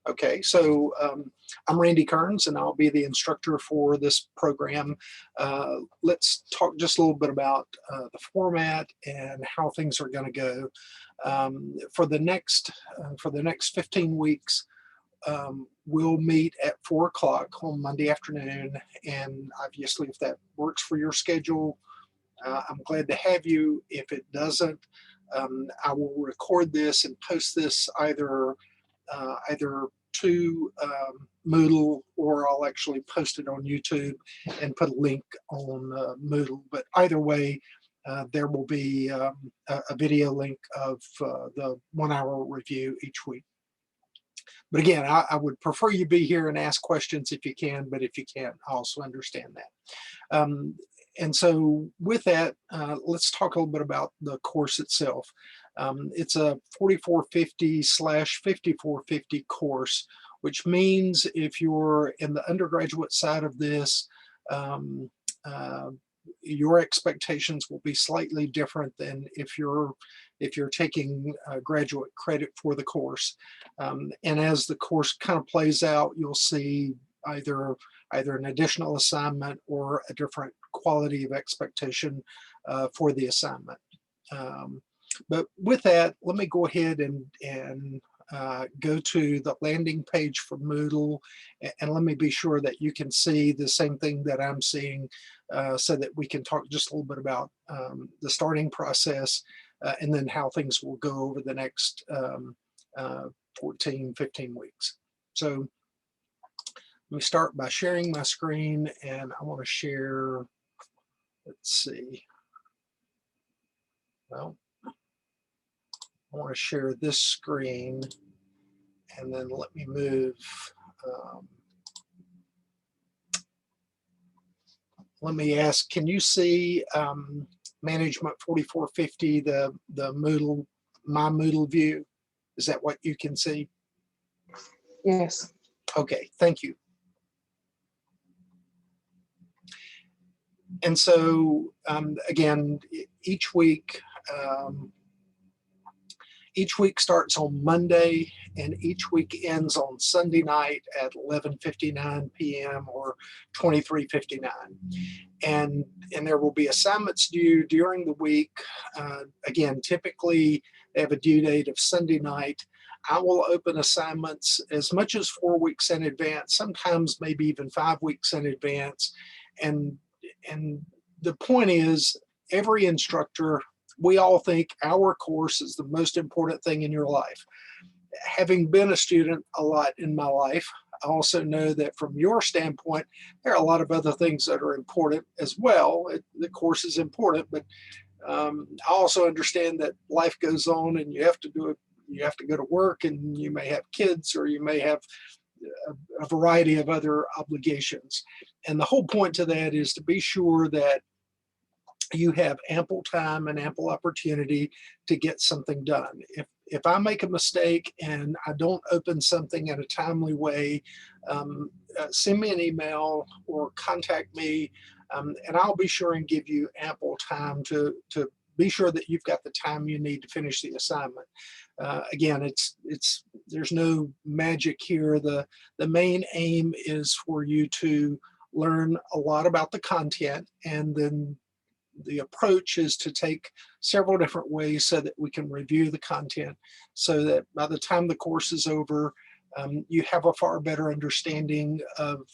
Okay, so I'm Randy Kearns, and I'll be the instructor for this program. Let's talk just a little bit about the format and how things are going to go. For the next 15 weeks, we'll meet at 4 o'clock on Monday afternoon, and obviously, if that works for your schedule, I'm glad to have you. If it doesn't, I will record this and post this either to Moodle, or I'll actually post it on YouTube and put a link on Moodle. But either way, there will be a video link of the 1 hour review each week. But again, I would prefer you be here and ask questions if you can, but if you can't, I also understand that. And so with that, let's talk a little bit about the course itself. It's a 4450/5450 course, which means if you're in the undergraduate side of this, your expectations will be slightly different than if you're taking graduate credit for the course. And as the course kind of plays out, you'll see either an additional assignment or a different quality of expectation for the assignment. But with that, let me go ahead and go to the landing page for Moodle, and let me be sure that you can see the same thing that I'm seeing, so that we can talk just a little bit about the starting process and then how things will go over the next 14, 15 weeks. So let me start by sharing my screen, and I want to share, let's see, well, I want to share this screen, and then let me move, let me ask, can you see Management 4450, the Moodle, my Moodle view? Is that what you can see? Yes. Okay, thank you. And so again, each week starts on Monday, and each week ends on Sunday night at 11:59 p.m. or 23:59. And there will be assignments due during the week. Again, typically they have a due date of Sunday night. I will open assignments as much as 4 weeks in advance, sometimes maybe even 5 weeks in advance. And the point is, every instructor, we all think our course is the most important thing in your life. Having been a student a lot in my life, I also know that from your standpoint, there are a lot of other things that are important as well. The course is important, but I also understand that life goes on, and you have to do it. You have to go to work, and you may have kids, or you may have a variety of other obligations. And the whole point to that is to be sure that you have ample time and ample opportunity to get something done. If I make a mistake and I don't open something in a timely way, send me an email or contact me, and I'll be sure and give you ample time to be sure that you've got the time you need to finish the assignment. Again, there's no magic here. The main aim is for you to learn a lot about the content, and then the approach is to take several different ways so that we can review the content, so that by the time the course is over, you have a far better understanding of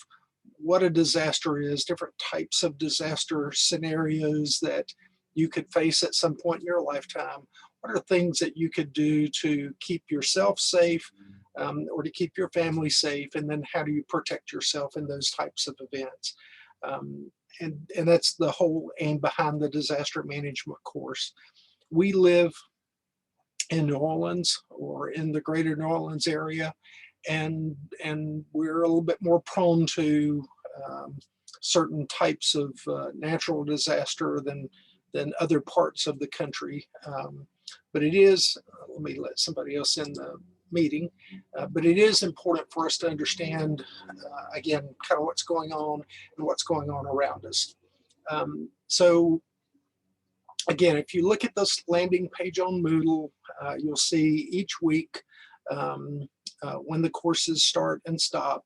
what a disaster is, different types of disaster scenarios that you could face at some point in your lifetime. What are things that you could do to keep yourself safe, or to keep your family safe, and then how do you protect yourself in those types of events? And that's the whole aim behind the disaster management course. We live in New Orleans, or in the greater New Orleans area, and we're a little bit more prone to certain types of natural disaster than other parts of the country. But it is, let me let somebody else in the meeting, but it is important for us to understand, again, kind of what's going on and what's going on around us. So again, if you look at this landing page on Moodle, you'll see each week when the courses start and stop.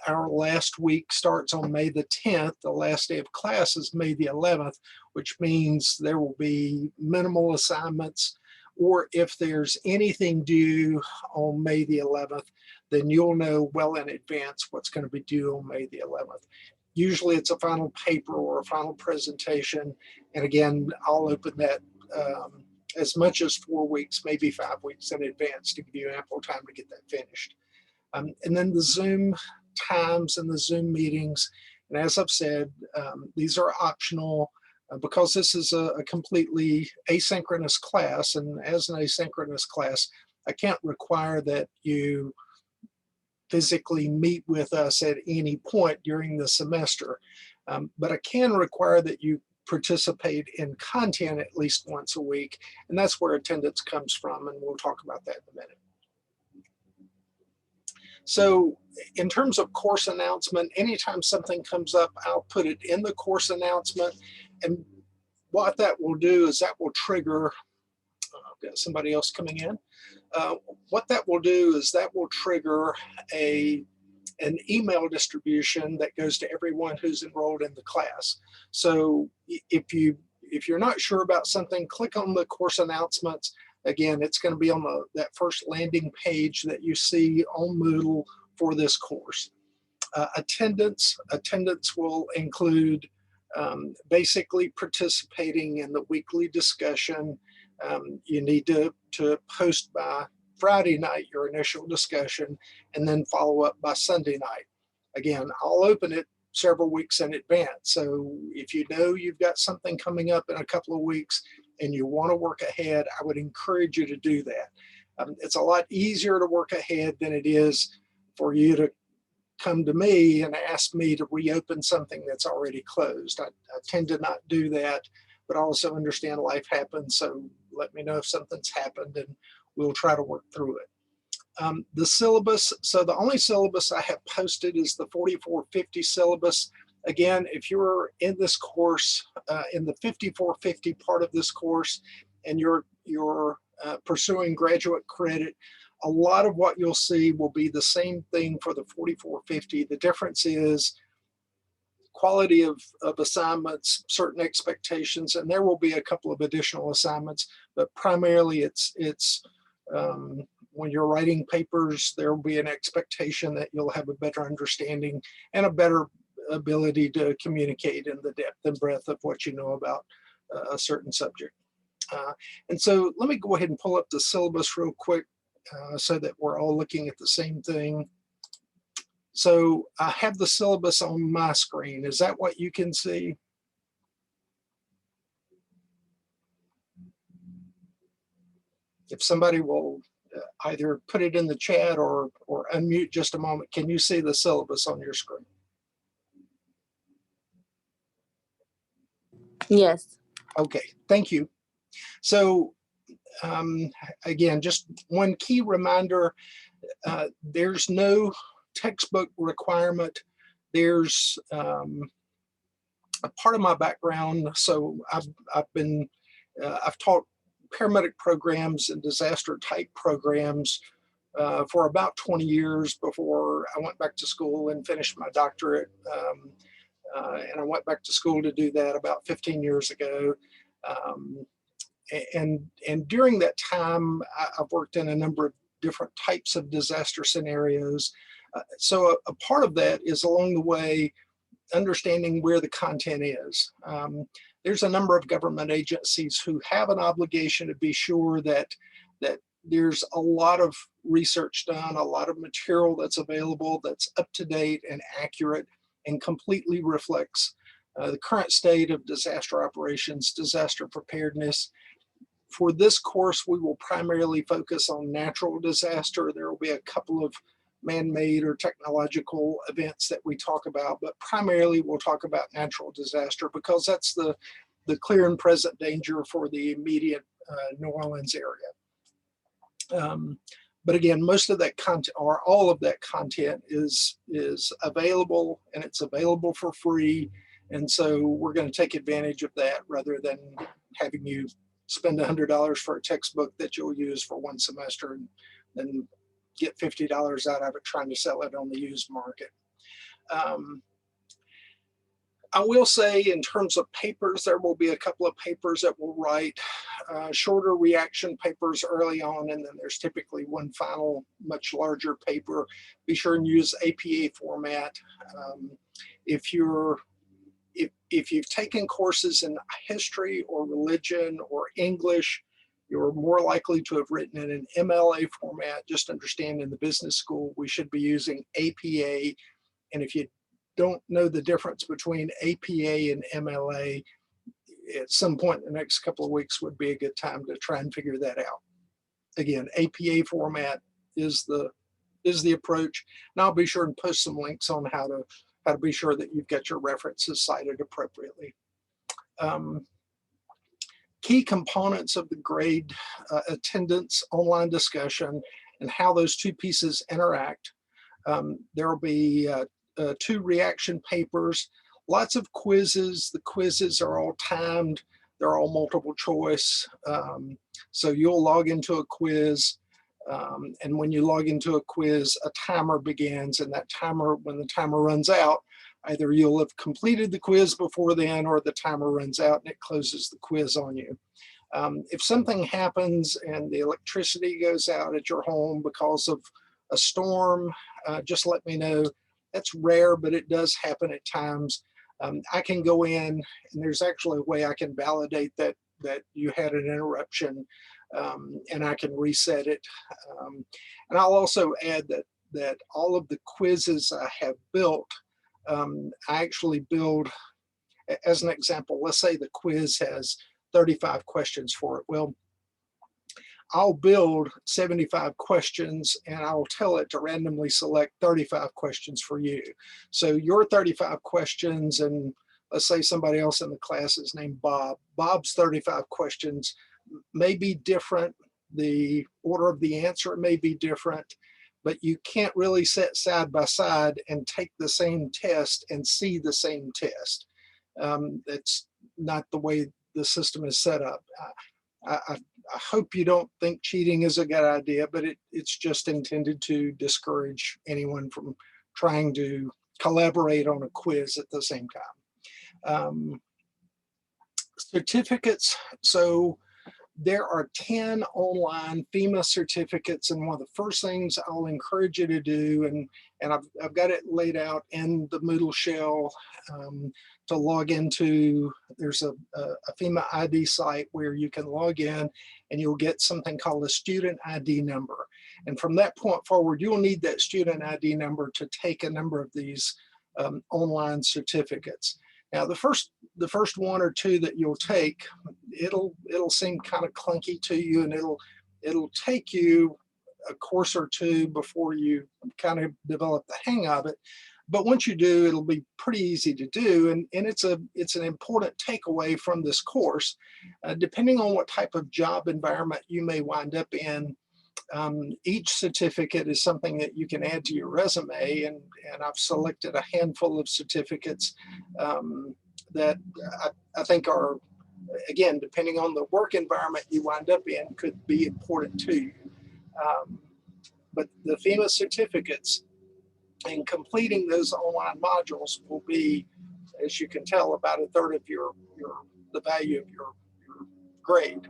Our last week starts on May the 10th. The last day of class is May the 11th, which means there will be minimal assignments, or if there's anything due on May the 11th, then you'll know well in advance what's going to be due on May the 11th. Usually it's a final paper or a final presentation. And again, I'll open that as much as 4 weeks, maybe 5 weeks in advance to give you ample time to get that finished. And then the Zoom times and the Zoom meetings. And as I've said, these are optional because this is a completely asynchronous class. And as an asynchronous class, I can't require that you physically meet with us at any point during the semester. But I can require that you participate in content at least once a week. And that's where attendance comes from. And we'll talk about that in a minute. So in terms of course announcement, anytime something comes up, I'll put it in the course announcement. And what that will do is that will trigger, I've got somebody else coming in. What that will do is that will trigger an email distribution that goes to everyone who's enrolled in the class. So if you're not sure about something, click on the course announcements. Again, it's going to be on that first landing page that you see on Moodle for this course. Attendance will include basically participating in the weekly discussion. You need to post by Friday night your initial discussion and then follow up by Sunday night. Again, I'll open it several weeks in advance. So if you know you've got something coming up in a couple of weeks and you want to work ahead, I would encourage you to do that. It's a lot easier to work ahead than it is for you to come to me and ask me to reopen something that's already closed. I tend to not do that, but I also understand life happens. So let me know if something's happened and we'll try to work through it. The syllabus, so the only syllabus I have posted is the 4450 syllabus. Again, if you're in this course, in the 5450 part of this course, and you're pursuing graduate credit, a lot of what you'll see will be the same thing for the 4450. The difference is quality of assignments, certain expectations, and there will be a couple of additional assignments, but primarily it's when you're writing papers, there will be an expectation that you'll have a better understanding and a better ability to communicate in the depth and breadth of what you know about a certain subject. And so let me go ahead and pull up the syllabus real quick so that we're all looking at the same thing. So I have the syllabus on my screen. Is that what you can see? If somebody will either put it in the chat or unmute just a moment, can you see the syllabus on your screen? Yes. Okay, thank you. So again, just one key reminder, there's no textbook requirement. There's a part of my background. So I've taught paramedic programs and disaster type programs for about 20 years before I went back to school and finished my doctorate. And I went back to school to do that about 15 years ago. And during that time, I've worked in a number of different types of disaster scenarios. So a part of that is along the way, understanding where the content is. There's a number of government agencies who have an obligation to be sure that there's a lot of research done, a lot of material that's available, that's up to date and accurate and completely reflects the current state of disaster operations, disaster preparedness. For this course, we will primarily focus on natural disaster. There will be a couple of man-made or technological events that we talk about, but primarily we'll talk about natural disaster because that's the clear and present danger for the immediate New Orleans area. But again, most of that content or all of that content is available, and it's available for free. And so we're going to take advantage of that rather than having you spend $100 for a textbook that you'll use for one semester and then get $50 out of it trying to sell it on the used market. I will say in terms of papers, there will be a couple of papers that we'll write, shorter reaction papers early on, and then there's typically one final, much larger paper. Be sure and use APA format. If you've taken courses in history or religion or English, you're more likely to have written in an MLA format. Just understand in the business school, we should be using APA. And if you don't know the difference between APA and MLA, at some point in the next couple of weeks would be a good time to try and figure that out. Again, APA format is the approach. And I'll be sure and post some links on how to be sure that you've got your references cited appropriately. Key components of the grade: attendance, online discussion, and how those two pieces interact. There will be 2 reaction papers, lots of quizzes. The quizzes are all timed. They're all multiple choice. So you'll log into a quiz. And when you log into a quiz, a timer begins, and that timer, when the timer runs out, either you'll have completed the quiz before then, or the timer runs out and it closes the quiz on you. If something happens and the electricity goes out at your home because of a storm, just let me know. That's rare, but it does happen at times. I can go in, and there's actually a way I can validate that you had an interruption, and I can reset it. And I'll also add that all of the quizzes I have built, I actually build, as an example, let's say the quiz has 35 questions for it. Well, I'll build 75 questions and I'll tell it to randomly select 35 questions for you. So your 35 questions, and let's say somebody else in the class is named Bob. Bob's 35 questions may be different. The order of the answer may be different, but you can't really sit side by side and take the same test and see the same test. It's not the way the system is set up. I hope you don't think cheating is a good idea, but it's just intended to discourage anyone from trying to collaborate on a quiz at the same time. Certificates. So there are 10 online FEMA certificates, and one of the first things I'll encourage you to do, and I've got it laid out in the Moodle shell to log into. There's a FEMA ID site where you can log in and you'll get something called a student ID number. And from that point forward, you'll need that student ID number to take a number of these online certificates. Now, the first 1 or 2 that you'll take, it'll seem kind of clunky to you, and it'll take you a course or 2 before you kind of develop the hang of it. But once you do, it'll be pretty easy to do, and it's an important takeaway from this course. Depending on what type of job environment you may wind up in, each certificate is something that you can add to your resume, and I've selected a handful of certificates that I think are, again, depending on the work environment you wind up in, could be important to you. But the FEMA certificates and completing those online modules will be, as you can tell, about 1/3 of the value of your grade.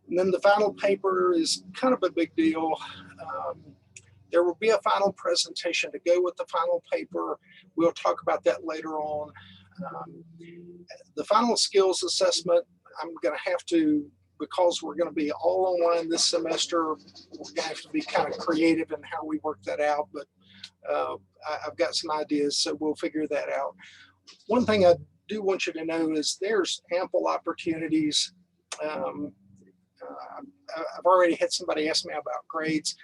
And then the final paper is kind of a big deal. There will be a final presentation to go with the final paper. We'll talk about that later on. The final skills assessment, I'm going to have to, because we're going to be all online this semester, we're going to have to be kind of creative in how we work that out, but I've got some ideas, so we'll figure that out. One thing I do want you to know is there's ample opportunities. I've already had somebody ask me about grades.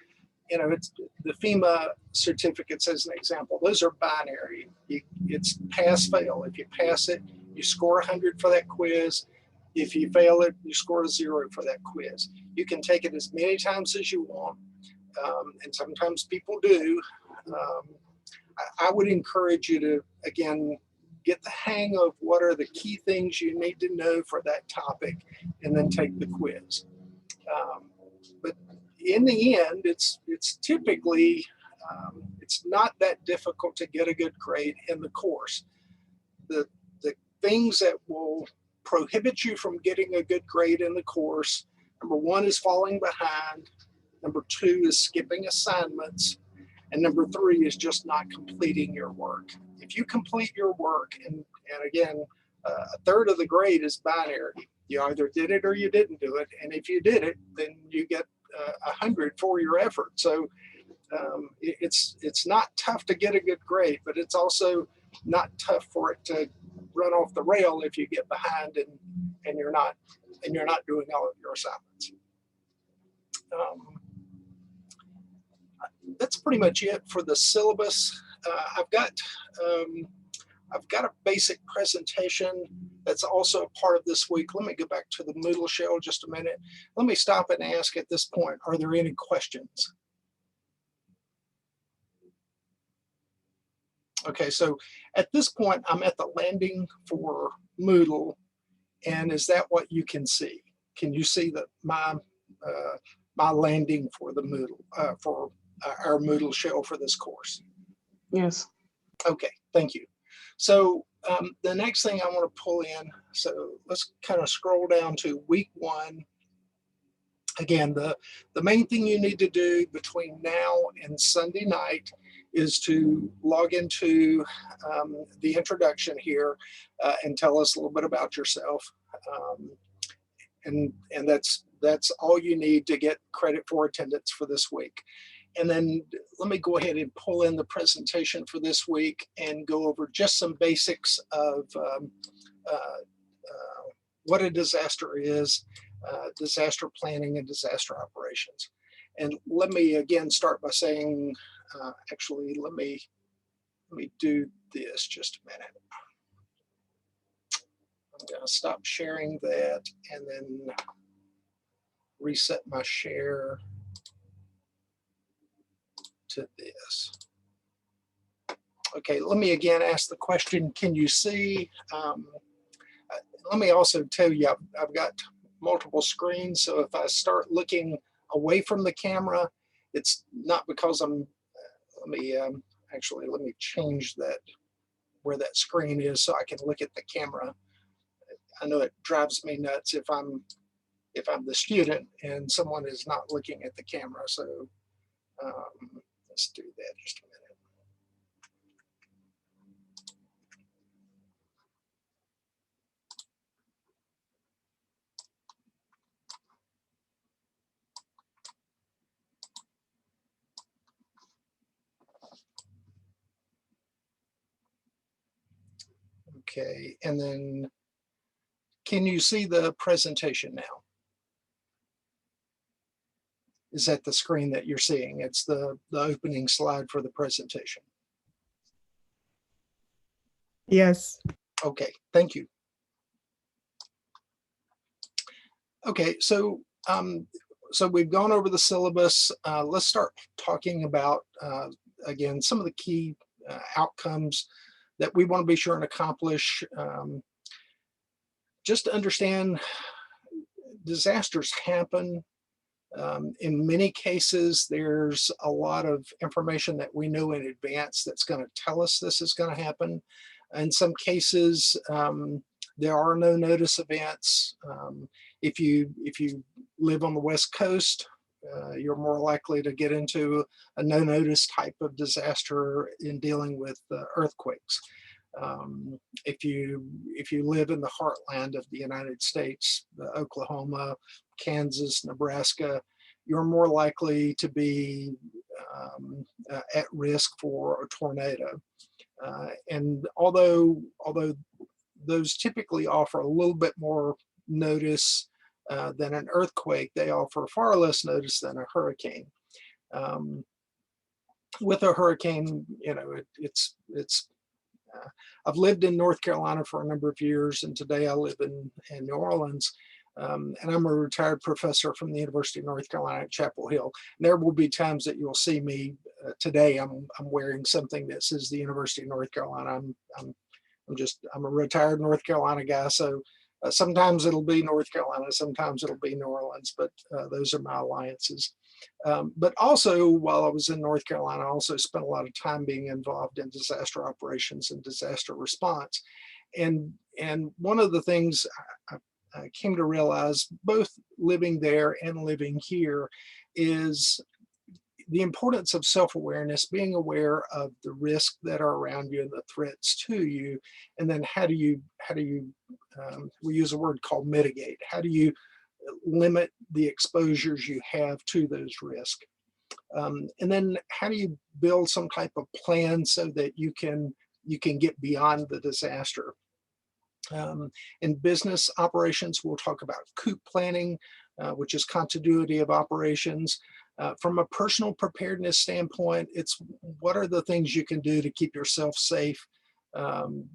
You know, it's the FEMA certificates, as an example. Those are binary. It's pass, fail. If you pass it, you score 100 for that quiz. If you fail it, you score a 0 for that quiz. You can take it as many times as you want, and sometimes people do. I would encourage you to, again, get the hang of what are the key things you need to know for that topic, and then take the quiz. But in the end, it's typically, it's not that difficult to get a good grade in the course. The things that will prohibit you from getting a good grade in the course, number one is falling behind, number two is skipping assignments, and number three is just not completing your work. If you complete your work, and again, a third of the grade is binary. You either did it or you didn't do it. And if you did it, then you get 100 for your effort. So it's not tough to get a good grade, but it's also not tough for it to run off the rail if you get behind and you're not doing all of your assignments. That's pretty much it for the syllabus. I've got a basic presentation that's also a part of this week. Let me go back to the Moodle shell just a minute. Let me stop and ask at this point, are there any questions? Okay, so at this point, I'm at the landing for Moodle, and is that what you can see? Can you see that my landing for the Moodle, for our Moodle shell for this course? Yes. Okay, thank you. So the next thing I want to pull in, so let's kind of scroll down to week 1. Again, the main thing you need to do between now and Sunday night is to log into the introduction here and tell us a little bit about yourself. And that's all you need to get credit for attendance for this week. And then let me go ahead and pull in the presentation for this week and go over just some basics of what a disaster is, disaster planning and disaster operations. And let me again start by saying, actually, let me do this just a minute. I'm going to stop sharing that and then reset my share to this. Okay, let me again ask the question, can you see? Let me also tell you, I've got multiple screens, so if I start looking away from the camera, it's not because I'm, let me change that, where that screen is so I can look at the camera. I know it drives me nuts if I'm the student and someone is not looking at the camera, so let's do that just a minute. Okay, and then can you see the presentation now? Is that the screen that you're seeing? It's the opening slide for the presentation. Yes. Okay, thank you. Okay, so so we've gone over the syllabus. Let's start talking about, again, some of the key outcomes that we want to be sure and accomplish. Just to understand, disasters happen. In many cases, there's a lot of information that we know in advance that's going to tell us this is going to happen. In some cases, there are no notice events. If you live on the West Coast, you're more likely to get into a no notice type of disaster in dealing with earthquakes. If you live in the heartland of the United States, Oklahoma, Kansas, Nebraska, you're more likely to be at risk for a tornado. And although those typically offer a little bit more notice than an earthquake, they offer far less notice than a hurricane. With a hurricane, you know, I've lived in North Carolina for a number of years, and today I live in New Orleans. And I'm a retired professor from the University of North Carolina at Chapel Hill. And there will be times that you'll see me today. I'm wearing something that says the University of North Carolina. I'm a retired North Carolina guy, so sometimes it'll be North Carolina, sometimes it'll be New Orleans, but those are my alliances. But also, while I was in North Carolina, I also spent a lot of time being involved in disaster operations and disaster response. And one of the things I came to realize, both living there and living here, is the importance of self-awareness, being aware of the risks that are around you and the threats to you, and then how do you we use a word called mitigate. How do you limit the exposures you have to those risks? And then how do you build some type of plan so that you can get beyond the disaster? In business operations, we'll talk about COOP planning, which is continuity of operations. From a personal preparedness standpoint, it's what are the things you can do to keep yourself safe, and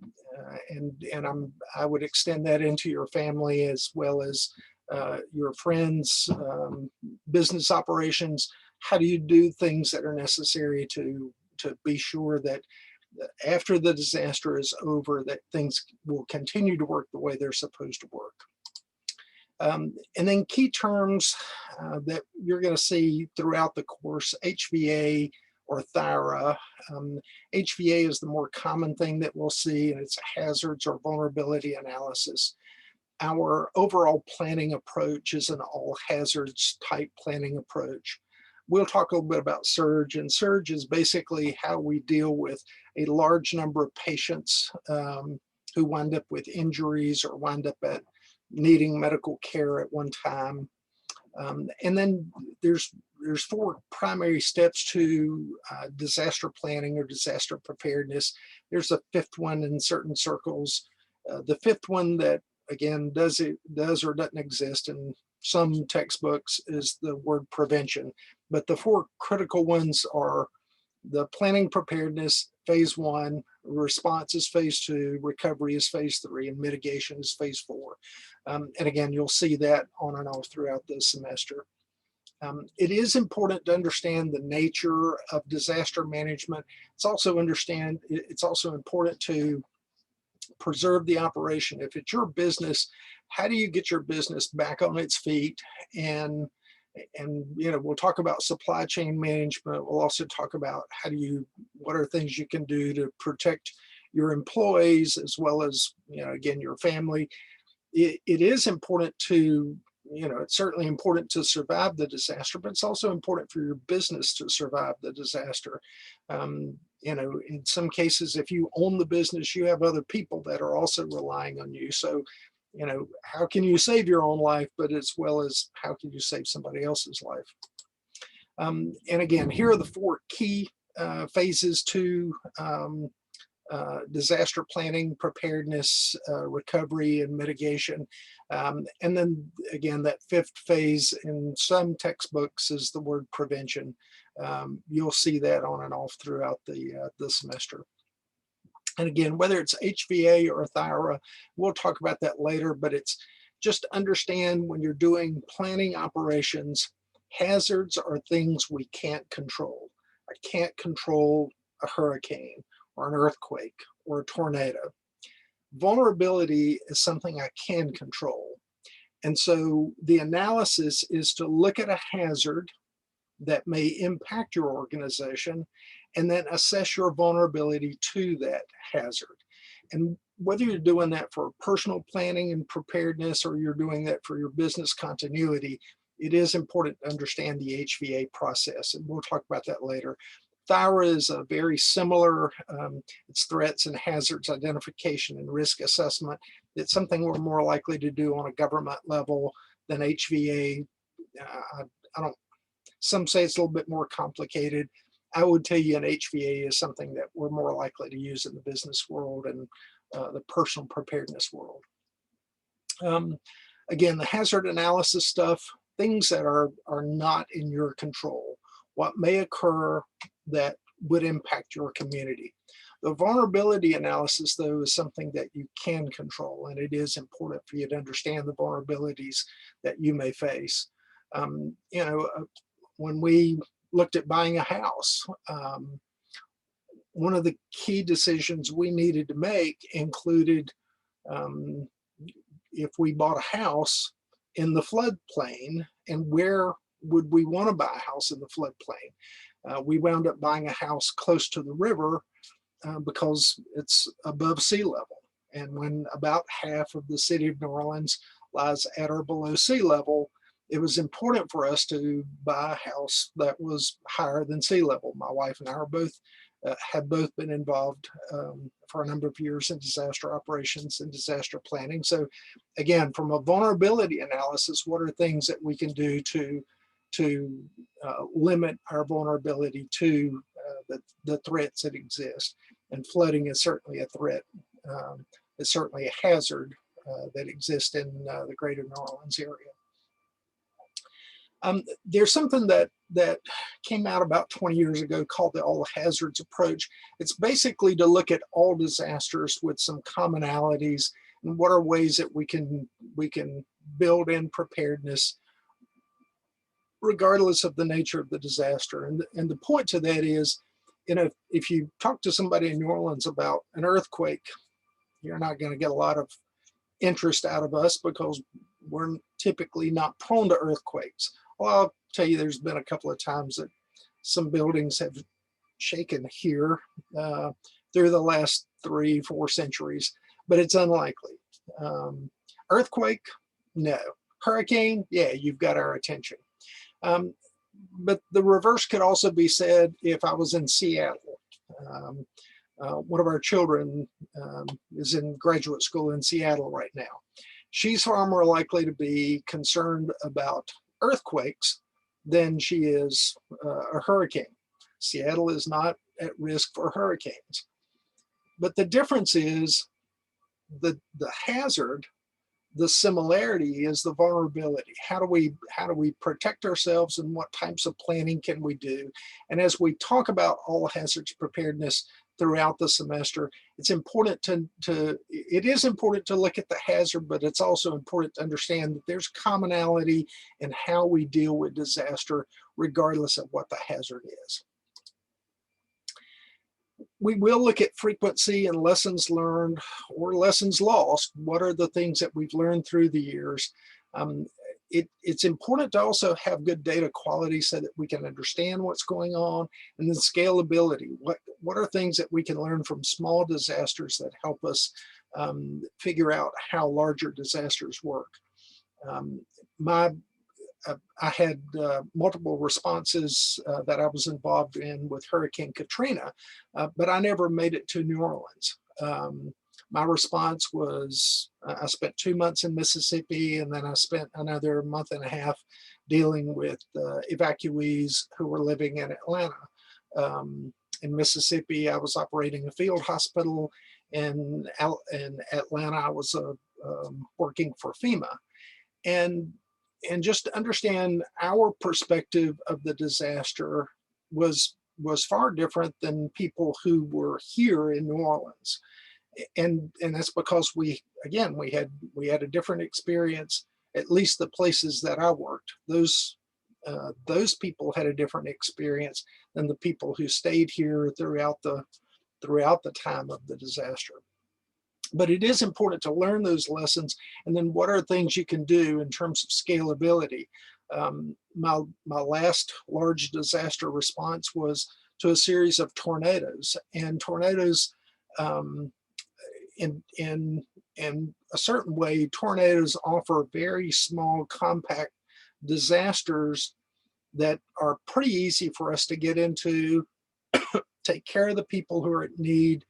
I would extend that into your family as well as your friends, business operations. How do you do things that are necessary to be sure that after the disaster is over, that things will continue to work the way they're supposed to work? And then key terms that you're going to see throughout the course: HVA or THIRA. HVA is the more common thing that we'll see, and it's hazards or vulnerability analysis. Our overall planning approach is an all hazards type planning approach. We'll talk a little bit about surge, and surge is basically how we deal with a large number of patients who wind up with injuries or wind up at needing medical care at one time. And then there's 4 primary steps to disaster planning or disaster preparedness. There's a 5th one in certain circles. The 5th one that, again, does or doesn't exist in some textbooks is the word prevention. But the 4 critical ones are the planning preparedness, phase 1, response is phase 2, recovery is phase 3, and mitigation is phase 4. And again, you'll see that on and off throughout the semester. It is important to understand the nature of disaster management. It's also important to preserve the operation. If it's your business, how do you get your business back on its feet? And we'll talk about supply chain management. We'll also talk about what are things you can do to protect your employees as well as, again, your family. It is important to, it's certainly important to survive the disaster, but it's also important for your business to survive the disaster. In some cases, if you own the business, you have other people that are also relying on you. So, how can you save your own life, but as well as how can you save somebody else's life? And again, here are the 4 key phases to disaster planning, preparedness, recovery, and mitigation. And then again, that 5th phase in some textbooks is the word prevention. You'll see that on and off throughout the semester. And again, whether it's HVA or THIRA, we'll talk about that later, but it's just understand when you're doing planning operations, hazards are things we can't control. I can't control a hurricane or an earthquake or a tornado. Vulnerability is something I can control. And so the analysis is to look at a hazard that may impact your organization and then assess your vulnerability to that hazard. And whether you're doing that for personal planning and preparedness or you're doing that for your business continuity, it is important to understand the HVA process, and we'll talk about that later. THIRA is a very similar, it's threats and hazards identification and risk assessment. It's something we're more likely to do on a government level than HVA. Some say it's a little bit more complicated. I would tell you an HVA is something that we're more likely to use in the business world and the personal preparedness world. Again, the hazard analysis stuff, things that are not in your control, what may occur that would impact your community. The vulnerability analysis, though, is something that you can control, and it is important for you to understand the vulnerabilities that you may face. When we looked at buying a house, one of the key decisions we needed to make included if we bought a house in the floodplain and where would we want to buy a house in the floodplain? We wound up buying a house close to the river because it's above sea level. And when about half of the city of New Orleans lies at or below sea level, it was important for us to buy a house that was higher than sea level. My wife and I are both have both been involved for a number of years in disaster operations and disaster planning. So again, from a vulnerability analysis, what are things that we can do to limit our vulnerability to the threats that exist? And flooding is certainly a threat. It's certainly a hazard that exists in the greater New Orleans area. There's something that came out about 20 years ago called the all hazards approach. It's basically to look at all disasters with some commonalities and what are ways that we can build in preparedness regardless of the nature of the disaster. And the point to that is, you know, if you talk to somebody in New Orleans about an earthquake, you're not going to get a lot of interest out of us because we're typically not prone to earthquakes. Well, I'll tell you, there's been a couple of times that some buildings have shaken here through the last 3-4 centuries, but it's unlikely. Earthquake, no. Hurricane, yeah, you've got our attention. But the reverse could also be said if I was in Seattle. One of our children is in graduate school in Seattle right now. She's far more likely to be concerned about earthquakes than she is a hurricane. Seattle is not at risk for hurricanes. But the difference is the hazard, the similarity is the vulnerability. How do we protect ourselves, and what types of planning can we do? And as we talk about all hazards preparedness throughout the semester, it's important it is important to look at the hazard, but it's also important to understand that there's commonality in how we deal with disaster, regardless of what the hazard is. We will look at frequency and lessons learned or lessons lost. What are the things that we've learned through the years? It's important to also have good data quality so that we can understand what's going on, and then scalability. What are things that we can learn from small disasters that help us figure out how larger disasters work? I had multiple responses that I was involved in with Hurricane Katrina, but I never made it to New Orleans. My response was, I spent 2 months in Mississippi, and then I spent another month and a half dealing with evacuees who were living in Atlanta. In Mississippi, I was operating a field hospital. In Atlanta, I was working for FEMA. And just to understand our perspective of the disaster was far different than people who were here in New Orleans. And that's because we had a different experience. At least the places that I worked, those people had a different experience than the people who stayed here throughout the time of the disaster. But it is important to learn those lessons, and then what are things you can do in terms of scalability. My last large disaster response was to a series of tornadoes, and tornadoes, in a certain way, tornadoes offer very small, compact disasters that are pretty easy for us to get into, take care of the people who are at need,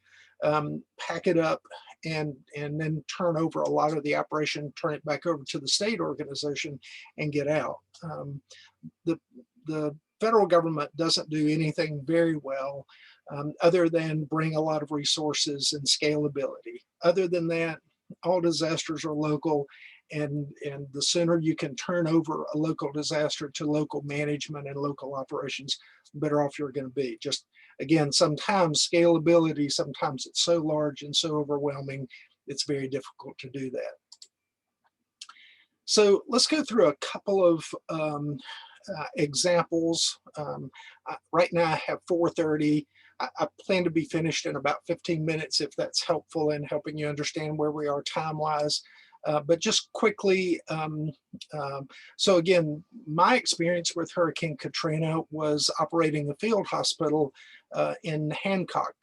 pack it up, and then turn over a lot of the operation, turn it back over to the state organization and get out. The federal government doesn't do anything very well other than bring a lot of resources and scalability. Other than that, all disasters are local, and the sooner you can turn over a local disaster to local management and local operations, the better off you're going to be. Just again, sometimes scalability, sometimes it's so large and so overwhelming, it's very difficult to do that. So let's go through a couple of examples. Right now I have 4:30. I plan to be finished in about 15 minutes if that's helpful in helping you understand where we are time-wise. But just quickly, so again, my experience with Hurricane Katrina was operating a field hospital in Hancock,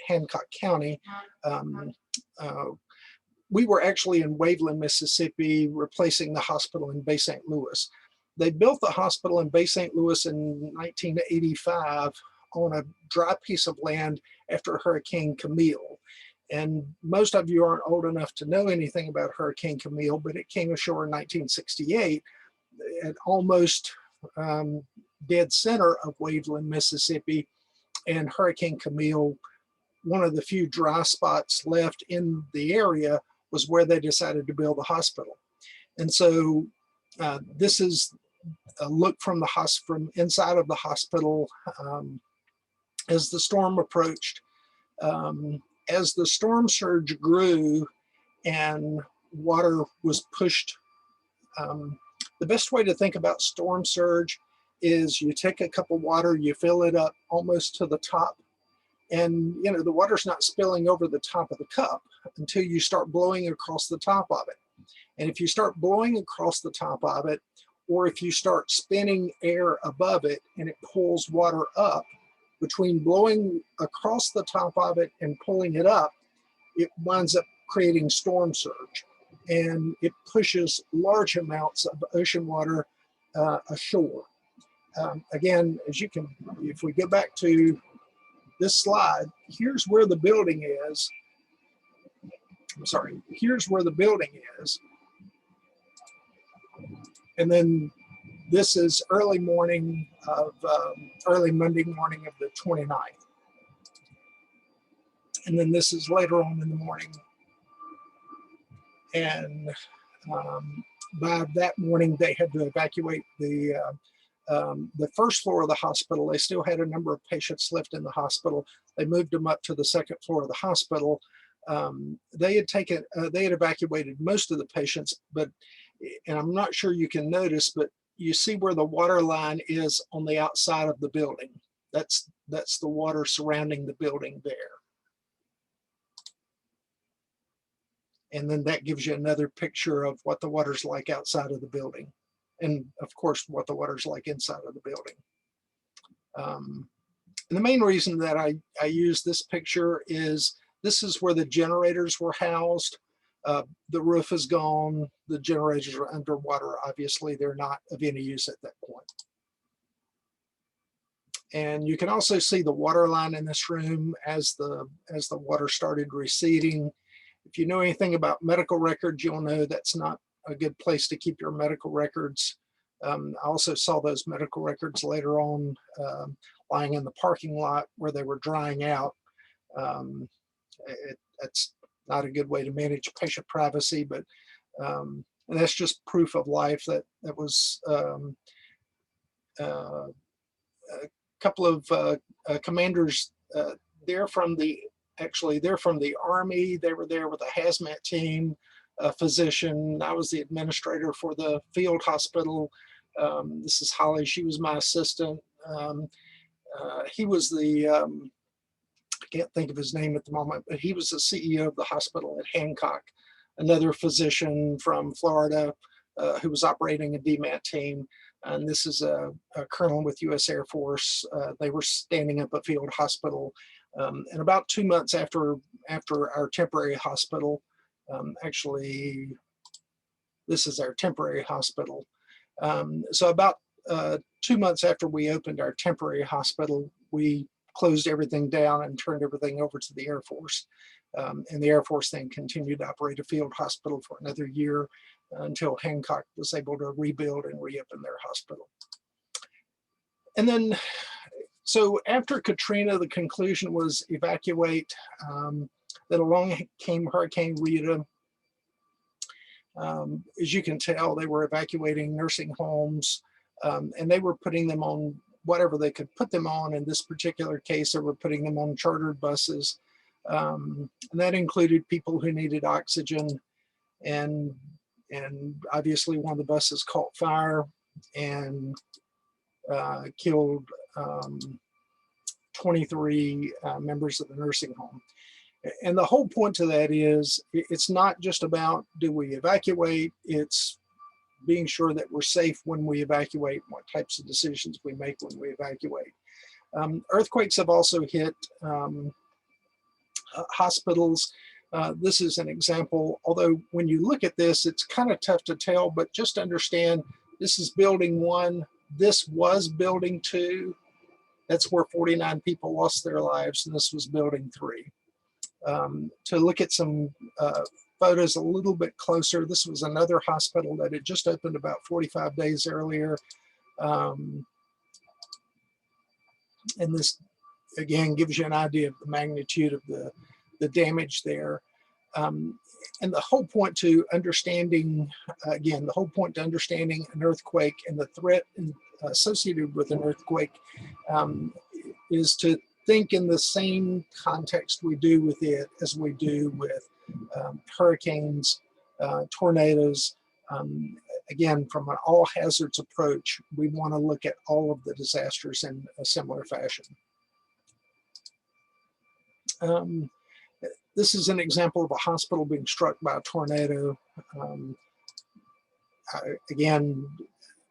Hancock County. We were actually in Waveland, Mississippi, replacing the hospital in Bay St. Louis. They built the hospital in Bay St. Louis in 1985 on a dry piece of land after Hurricane Camille. And most of you aren't old enough to know anything about Hurricane Camille, but it came ashore in 1968 at almost dead center of Waveland, Mississippi. And Hurricane Camille, one of the few dry spots left in the area, was where they decided to build the hospital. And so this is a look from from inside of the hospital as the storm approached. As the storm surge grew and water was pushed, the best way to think about storm surge is you take a cup of water, you fill it up almost to the top, and the water's not spilling over the top of the cup until you start blowing across the top of it. And if you start blowing across the top of it, or if you start spinning air above it and it pulls water up, between blowing across the top of it and pulling it up, it winds up creating storm surge. And it pushes large amounts of ocean water ashore. Again, as you can, if we go back to this slide, here's where the building is. I'm sorry, here's where the building is. And then this is early morning of, early Monday morning of the 29th. And then this is later on in the morning. And by that morning, they had to evacuate the first floor of the hospital. They still had a number of patients left in the hospital. They moved them up to the second floor of the hospital. They had evacuated most of the patients, but, and I'm not sure you can notice, but you see where the water line is on the outside of the building. That's the water surrounding the building there. And then that gives you another picture of what the water's like outside of the building. And of course, what the water's like inside of the building. And the main reason that I use this picture is this is where the generators were housed. The roof is gone. The generators are underwater. Obviously, they're not of any use at that point. And you can also see the water line in this room as the water started receding. If you know anything about medical records, you'll know that's not a good place to keep your medical records. I also saw those medical records later on lying in the parking lot where they were drying out. That's not a good way to manage patient privacy, but and that's just proof of life that was a couple of commanders. They're from the Army. They were there with a hazmat team, a physician. I was the administrator for the field hospital. This is Holly. She was my assistant. He was the, I can't think of his name at the moment, but he was the CEO of the hospital at Hancock, another physician from Florida who was operating a DMAT team. And this is a colonel with U.S. Air Force. They were standing up a field hospital. And about 2 months after our temporary hospital, actually, this is our temporary hospital. So about 2 months after we opened our temporary hospital, we closed everything down and turned everything over to the Air Force. And the Air Force then continued to operate a field hospital for another year until Hancock was able to rebuild and reopen their hospital. And then, so after Katrina, the conclusion was evacuate. Then along came Hurricane Rita. As you can tell, they were evacuating nursing homes and they were putting them on whatever they could put them on. In this particular case, they were putting them on chartered buses. And that included people who needed oxygen. And obviously one of the buses caught fire and killed 23 members of the nursing home. And the whole point to that is it's not just about do we evacuate, it's being sure that we're safe when we evacuate, what types of decisions we make when we evacuate. Earthquakes have also hit hospitals. This is an example, although when you look at this, it's kind of tough to tell, but just understand this is building 1, this was building 2. That's where 49 people lost their lives, and this was building 3. To look at some photos a little bit closer, this was another hospital that had just opened about 45 days earlier. And this, again, gives you an idea of the magnitude of the damage there. And the whole point to understanding, again, the whole point to understanding an earthquake and the threat associated with an earthquake is to think in the same context we do with it as we do with hurricanes, tornadoes. Again, from an all hazards approach, we want to look at all of the disasters in a similar fashion. This is an example of a hospital being struck by a tornado. Again,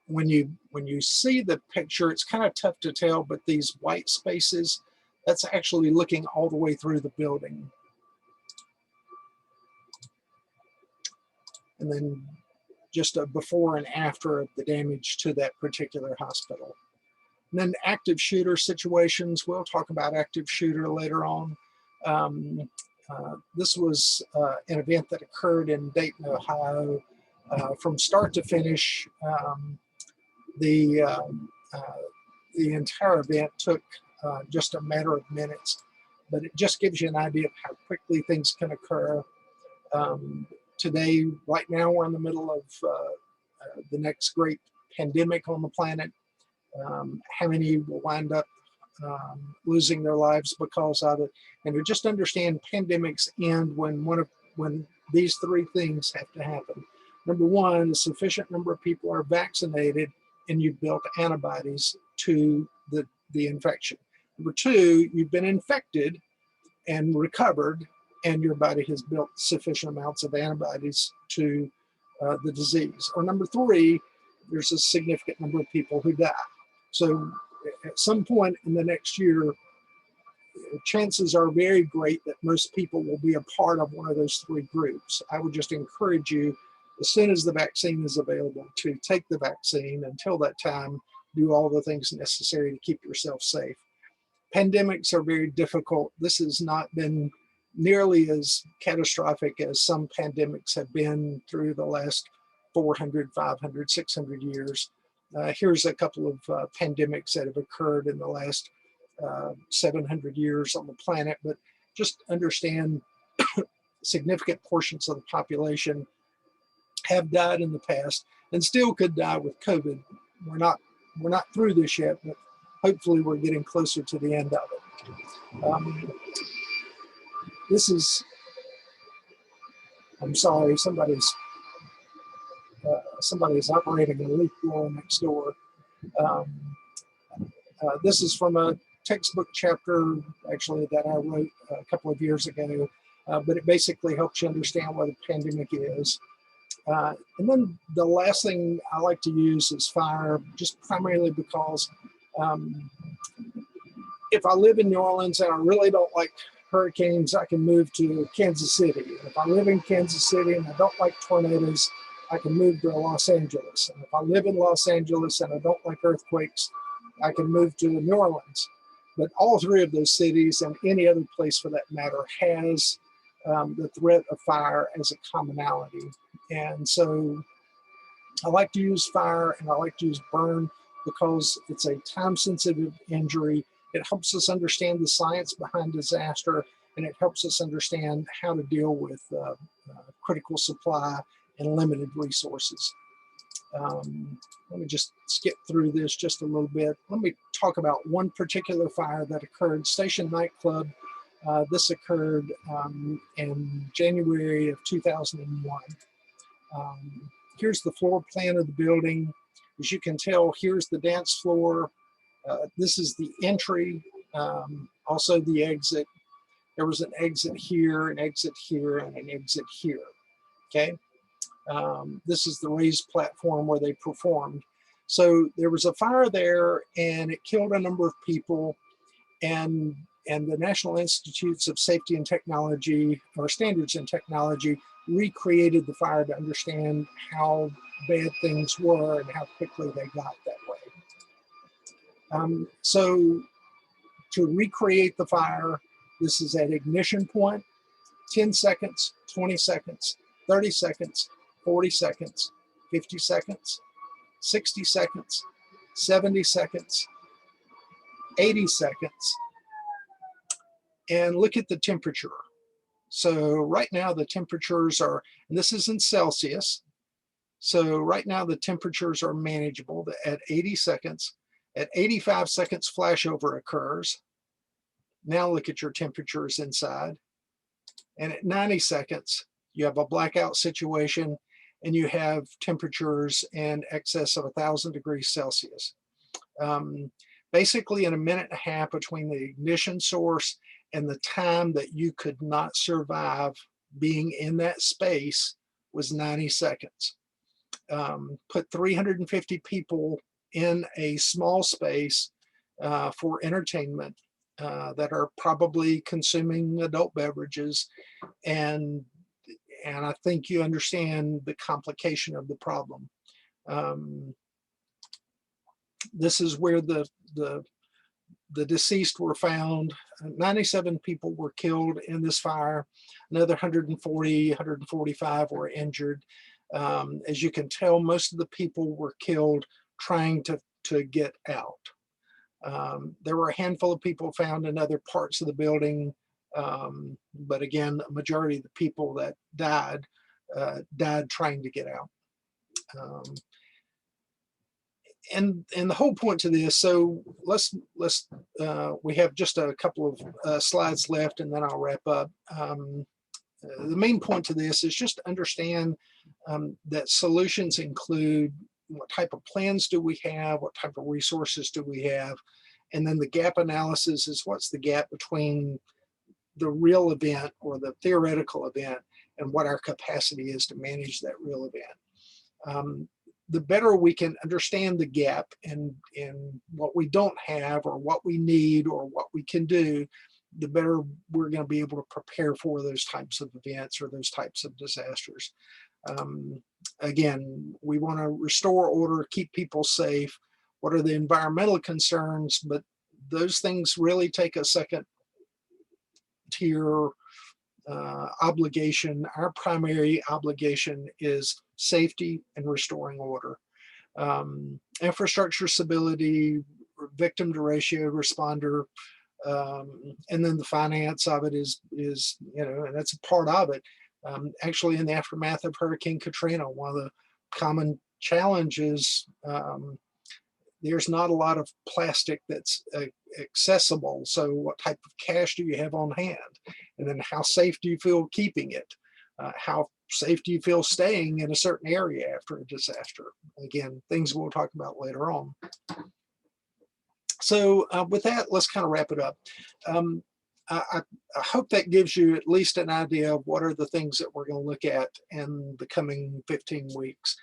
when you see the picture, it's kind of tough to tell, but these white spaces, that's actually looking all the way through the building. And then just a before and after of the damage to that particular hospital. And then active shooter situations, we'll talk about active shooter later on. This was an event that occurred in Dayton, Ohio. From start to finish, the entire event took just a matter of minutes, but it just gives you an idea of how quickly things can occur. Today, right now, we're in the middle of the next great pandemic on the planet. How many will wind up losing their lives because of it? And to just understand, pandemics end when these 3 things have to happen. Number 1, a sufficient number of people are vaccinated and you've built antibodies to the infection. Number 2, you've been infected and recovered, and your body has built sufficient amounts of antibodies to the disease. Or number 3, there's a significant number of people who die. So at some point in the next year, chances are very great that most people will be a part of one of those 3 groups. I would just encourage you, as soon as the vaccine is available, to take the vaccine. Until that time, do all the things necessary to keep yourself safe. Pandemics are very difficult. This has not been nearly as catastrophic as some pandemics have been through the last 400, 500, 600 years. Here's a couple of pandemics that have occurred in the last 700 years on the planet, but just understand significant portions of the population have died in the past and still could die with COVID. We're not through this yet, but hopefully we're getting closer to the end of it. This is, I'm sorry, somebody's operating a leaf blower next door. This is from a textbook chapter, actually, that I wrote a couple of years ago, but it basically helps you understand what a pandemic is. And then the last thing I like to use is fire, just primarily because if I live in New Orleans and I really don't like hurricanes, I can move to Kansas City. If I live in Kansas City and I don't like tornadoes, I can move to Los Angeles. And if I live in Los Angeles and I don't like earthquakes, I can move to New Orleans. But all 3 of those cities, and any other place for that matter, has the threat of fire as a commonality. And so I like to use fire and I like to use burn because it's a time-sensitive injury. It helps us understand the science behind disaster, and it helps us understand how to deal with critical supply and limited resources. Let me just skip through this just a little bit. Let me talk about one particular fire that occurred, Station Nightclub. This occurred in January of 2001. Here's the floor plan of the building. As you can tell, here's the dance floor. This is the entry, also the exit. there was an exit here, an exit here, and an exit here. Okay. This is the raised platform where they performed. So there was a fire there and it killed a number of people, and the National Institutes of Safety and Technology, or Standards in Technology, recreated the fire to understand how bad things were and how quickly they got that way. So to recreate the fire, this is at ignition point, 10 seconds, 20 seconds, 30 seconds, 40 seconds, 50 seconds, 60 seconds, 70 seconds, 80 seconds, and look at the temperature. So right now the temperatures are, and this is in Celsius, so right now the temperatures are manageable at 80 seconds. At 85 seconds, flashover occurs. Now look at your temperatures inside. And at 90 seconds, you have a blackout situation and you have temperatures in excess of 1,000 degrees Celsius. Basically in a minute and a half between the ignition source and the time that you could not survive being in that space was 90 seconds. Put 350 people in a small space for entertainment that are probably consuming adult beverages, and I think you understand the complication of the problem. This is where the deceased were found. 97 people were killed in this fire. Another 140, 145 were injured. As you can tell, most of the people were killed trying to get out. There were a handful of people found in other parts of the building, but again, a majority of the people that died trying to get out. And the whole point to this, so we have just a couple of slides left and then I'll wrap up. The main point to this is just to understand that solutions include what type of plans do we have, what type of resources do we have, and then the gap analysis is what's the gap between the real event or the theoretical event and what our capacity is to manage that real event. The better we can understand the gap and what we don't have or what we need or what we can do, the better we're going to be able to prepare for those types of events or those types of disasters. Again, we want to restore order, keep people safe. What are the environmental concerns? But those things really take a second tier obligation. Our primary obligation is safety and restoring order. Infrastructure stability, victim to ratio, responder, and then the finance of it is and that's a part of it. Actually, in the aftermath of Hurricane Katrina, one of the common challenges, there's not a lot of plastic that's accessible. So what type of cash do you have on hand? And then how safe do you feel keeping it? How safe do you feel staying in a certain area after a disaster? Again, things we'll talk about later on. So with that, let's kind of wrap it up. I hope that gives you at least an idea of what are the things that we're going to look at in the coming 15 weeks.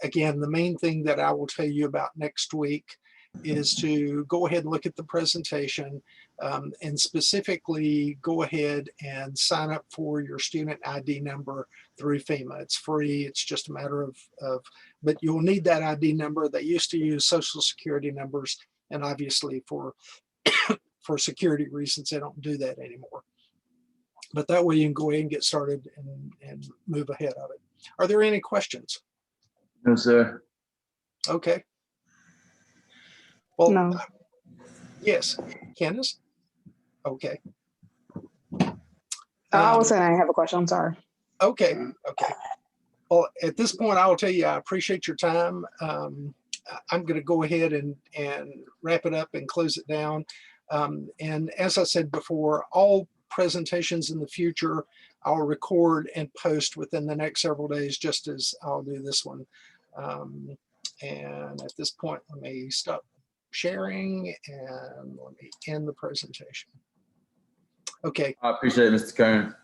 Again, the main thing that I will tell you about next week is to go ahead and look at the presentation and specifically go ahead and sign up for your student ID number through FEMA. It's free. It's just a matter of but you'll need that ID number. They used to use social security numbers, and obviously for security reasons, they don't do that anymore. But that way you can go ahead and get started and move ahead of it. Are there any questions? No, sir. Okay. Well, No. Yes, Candace? Okay. I was saying I have a question. I'm sorry. Okay, okay. Well, at this point, I will tell you I appreciate your time. I'm going to go ahead and wrap it up and close it down. And as I said before, all presentations in the future, I'll record and post within the next several days, just as I'll do this one. And at this point, let me stop sharing and let me end the presentation. Okay. I appreciate it, Mr. Cohen.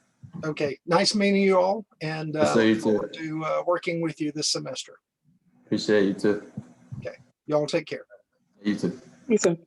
Okay. Nice meeting you all, and Yes, sir, you look forward to working with you this semester. Appreciate you too. Y'all take care. You too. You too.